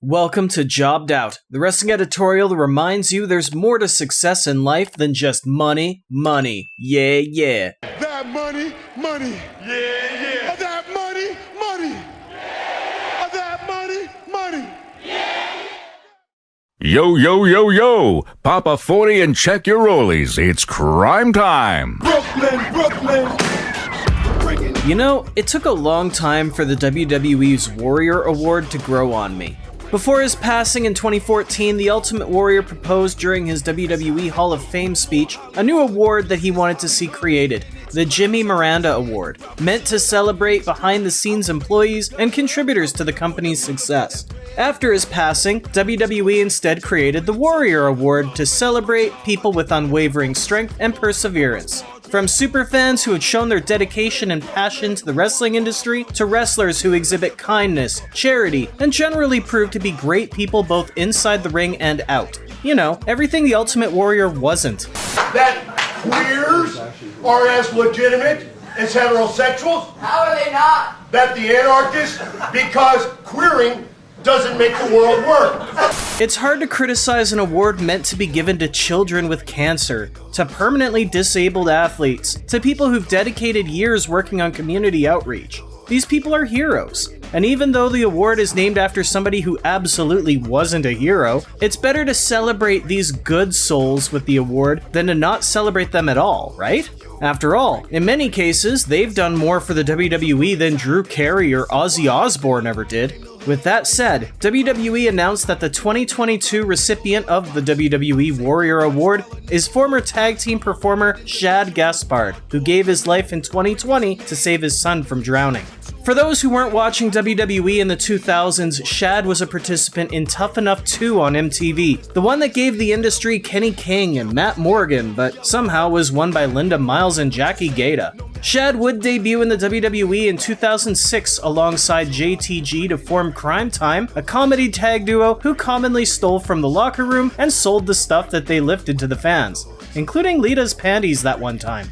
Welcome to Jobbed Out, the wrestling editorial that reminds you there's more to success in life than just money, money. Yeah, yeah. That money, money. Yeah, yeah. That money, money. Yeah. That money, money. Yeah. Yo, yo, yo, yo! Pop a 40 and check your rollies. It's Cryme time! Brooklyn, Brooklyn. You know, it took a long time for the WWE's Warrior Award to grow on me. Before his passing in 2014, the Ultimate Warrior proposed during his WWE Hall of Fame speech a new award that he wanted to see created, the Jimmy Miranda Award, meant to celebrate behind-the-scenes employees and contributors to the company's success. After his passing, WWE instead created the Warrior Award to celebrate people with unwavering strength and perseverance. From superfans who had shown their dedication and passion to the wrestling industry, to wrestlers who exhibit kindness, charity, and generally prove to be great people both inside the ring and out. You know, everything the Ultimate Warrior wasn't. That queers are as legitimate as heterosexuals? How are they not? That the anarchists, because queering doesn't make the world work. It's hard to criticize an award meant to be given to children with cancer, to permanently disabled athletes, to people who've dedicated years working on community outreach. These people are heroes. And even though the award is named after somebody who absolutely wasn't a hero, it's better to celebrate these good souls with the award than to not celebrate them at all, right? After all, in many cases, they've done more for the WWE than Drew Carey or Ozzy Osbourne ever did. With that said, WWE announced that the 2022 recipient of the WWE Warrior Award is former tag team performer SHAD GASPARD, who gave his life in 2020 to save his son from drowning. For those who weren't watching WWE in the 2000s, SHAD was a participant in Tough Enough 2 on MTV, the one that gave the industry Kenny King and Matt Morgan, but somehow was won by Linda Miles and Jackie Gaeta. SHAD would debut in the WWE in 2006 alongside JTG to form Tyme, a comedy tag duo who commonly stole from the locker room and sold the stuff that they lifted to the fans, including Lita's panties that one time.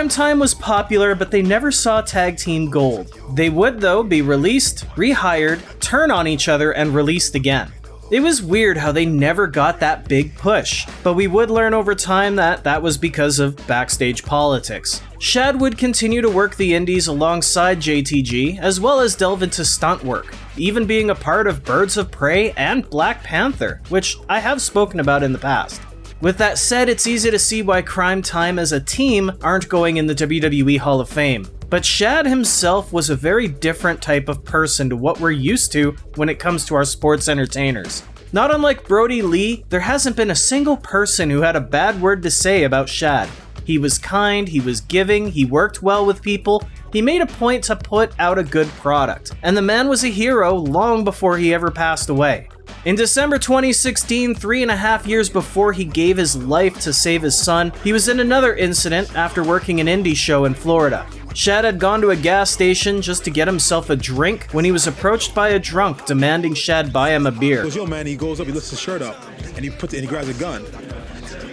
Tyme was popular, but they never saw tag team gold. They would, though, be released, rehired, turn on each other, and released again. It was weird how they never got that big push, but we would learn over time that that was because of backstage politics. SHAD would continue to work the indies alongside JTG, as well as delve into stunt work, even being a part of Birds of Prey and Black Panther, which I have spoken about in the past. With that said, it's easy to see why Tyme as a team aren't going in the WWE Hall of Fame. But SHAD himself was a very different type of person to what we're used to when it comes to our sports entertainers. Not unlike Brody Lee, there hasn't been a single person who had a bad word to say about SHAD. He was kind, he was giving, he worked well with people, he made a point to put out a good product, and the man was a hero long before he ever passed away. In December 2016, 3.5 years before he gave his life to save his son, he was in another incident after working an indie show in Florida. SHAD had gone to a gas station just to get himself a drink when he was approached by a drunk demanding SHAD buy him a beer. He goes, yo man, he goes up, he lifts his shirt up, and he grabs a gun.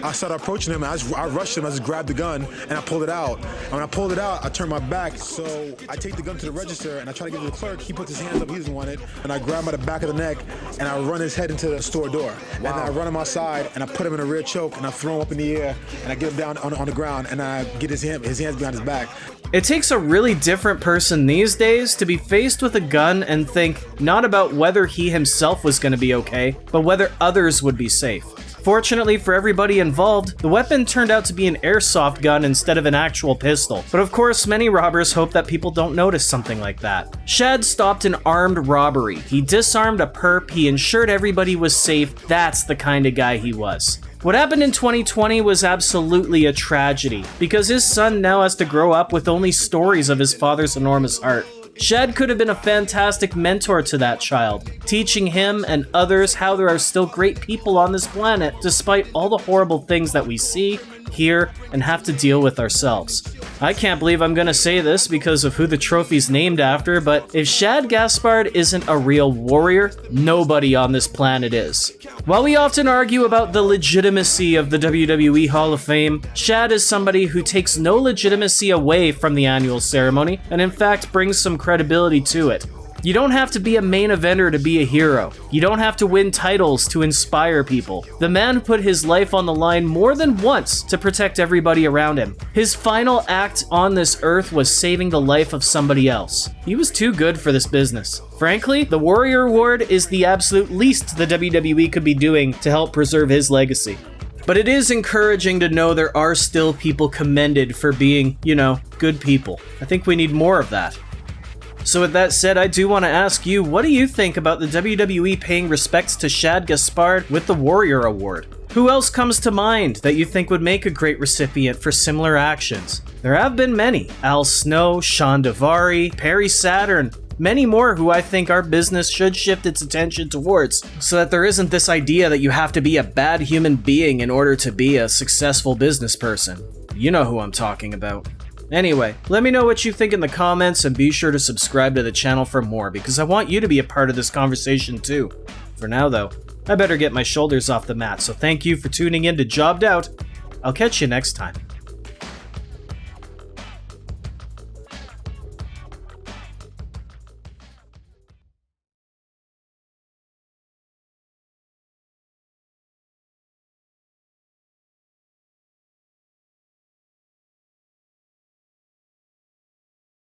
I started approaching him, I rushed him, I just grabbed the gun, and I pulled it out. And when I pulled it out, I turned my back, so I take the gun to the register, and I try to give it to the clerk. He puts his hands up, he doesn't want it, and I grab him by the back of the neck, and I run his head into the store door. Wow. And then I run him outside, and I put him in a rear choke, and I throw him up in the air, and I get him down on the ground, and I get his hands behind his back. It takes a really different person these days to be faced with a gun and think not about whether he himself was going to be okay, but whether others would be safe. Fortunately for everybody involved, the weapon turned out to be an airsoft gun instead of an actual pistol. But of course, many robbers hope that people don't notice something like that. SHAD stopped an armed robbery. He disarmed a perp, he ensured everybody was safe. That's the kind of guy he was. What happened in 2020 was absolutely a tragedy, because his son now has to grow up with only stories of his father's enormous heart. SHAD could have been a fantastic mentor to that child, teaching him and others how there are still great people on this planet despite all the horrible things that we see, hear, and have to deal with ourselves. I can't believe I'm gonna say this because of who the trophy's named after, but if SHAD GASPARD isn't a real warrior, nobody on this planet is. While we often argue about the legitimacy of the WWE Hall of Fame, SHAD is somebody who takes no legitimacy away from the annual ceremony, and in fact brings some credibility to it. You don't have to be a main eventer to be a hero. You don't have to win titles to inspire people. The man put his life on the line more than once to protect everybody around him. His final act on this earth was saving the life of somebody else. He was too good for this business. Frankly, the Warrior Award is the absolute least the WWE could be doing to help preserve his legacy. But it is encouraging to know there are still people commended for being, good people. I think we need more of that. So with that said, I do want to ask you, what do you think about the WWE paying respects to SHAD GASPARD with the Warrior Award? Who else comes to mind that you think would make a great recipient for similar actions? There have been many. Al Snow, Sean Daivari, Perry Saturn, many more who I think our business should shift its attention towards, so that there isn't this idea that you have to be a bad human being in order to be a successful business person. You know who I'm talking about. Anyway, let me know what you think in the comments and be sure to subscribe to the channel for more because I want you to be a part of this conversation too. For now though, I better get my shoulders off the mat, so thank you for tuning in to Jobbed Out. I'll catch you next time.